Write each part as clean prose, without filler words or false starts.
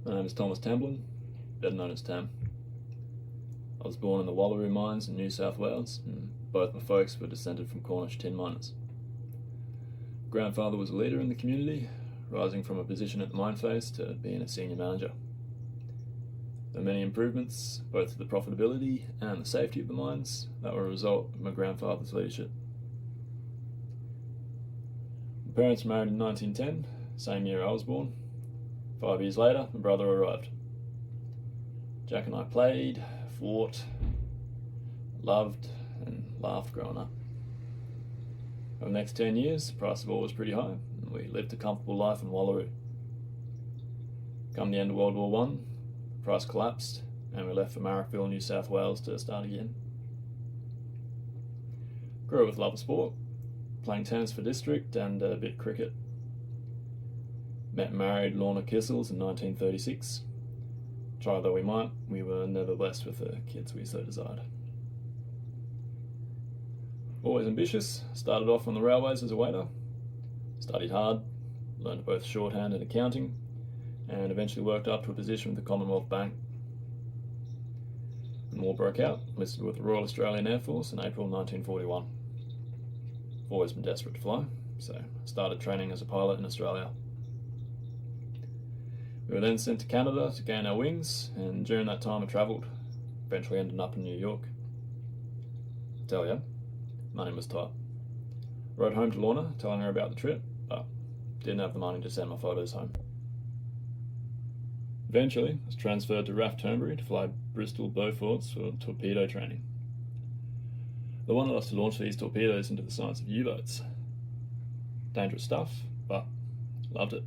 My name is Thomas Tamblin, better known as Tam. I was born in the Wallaroo mines in New South Wales, and both my folks were descended from Cornish tin miners. Grandfather was a leader in the community, rising from a position at the mine face to being a senior manager. There were many improvements, both to the profitability and the safety of the mines, that were a result of my grandfather's leadership. My parents were married in 1910, same year I was born. 5 years later, my brother arrived. Jack and I played, fought, loved, and laughed growing up. Over the next 10 years, the price of oil was pretty high, and we lived a comfortable life in Wallaroo. Come the end of World War I, the price collapsed, and we left for Marrickville, New South Wales to start again. Grew up with love of sport, playing tennis for district and a bit of cricket. Met and married Lorna Kissels in 1936. Try though we might, we were never blessed with the kids we so desired. Always ambitious, started off on the railways as a waiter, studied hard, learned both shorthand and accounting, and eventually worked up to a position with the Commonwealth Bank. When war broke out, enlisted with the Royal Australian Air Force in April 1941. Always been desperate to fly, so started training as a pilot in Australia. We were then sent to Canada to gain our wings, and during that time I travelled, eventually ended up in New York. I tell ya, money was tight. Wrote home to Lorna, telling her about the trip, but didn't have the money to send my photos home. Eventually, I was transferred to RAF Turnberry to fly Bristol Beauforts for torpedo training. They wanted us to launch these torpedoes into the sides of U-boats. Dangerous stuff, but loved it.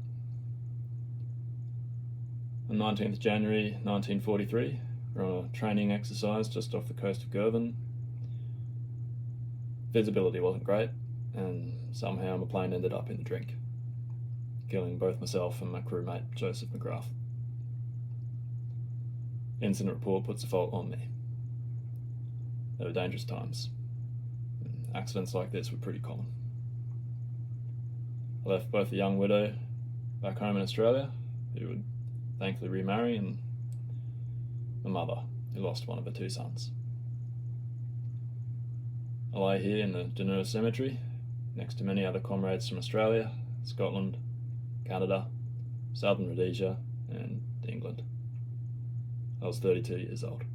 On 19th January 1943, we were on a training exercise just off the coast of Girvan. Visibility wasn't great, and somehow my plane ended up in the drink, killing both myself and my crewmate Joseph McGrath. Incident report puts the fault on me. They were dangerous times. Accidents like this were pretty common. I left both a young widow back home in Australia, who would thankfully remarry, and my mother, who lost one of her 2 sons. I lie here in the Dunura Cemetery, next to many other comrades from Australia, Scotland, Canada, Southern Rhodesia, and England. I was 32 years old.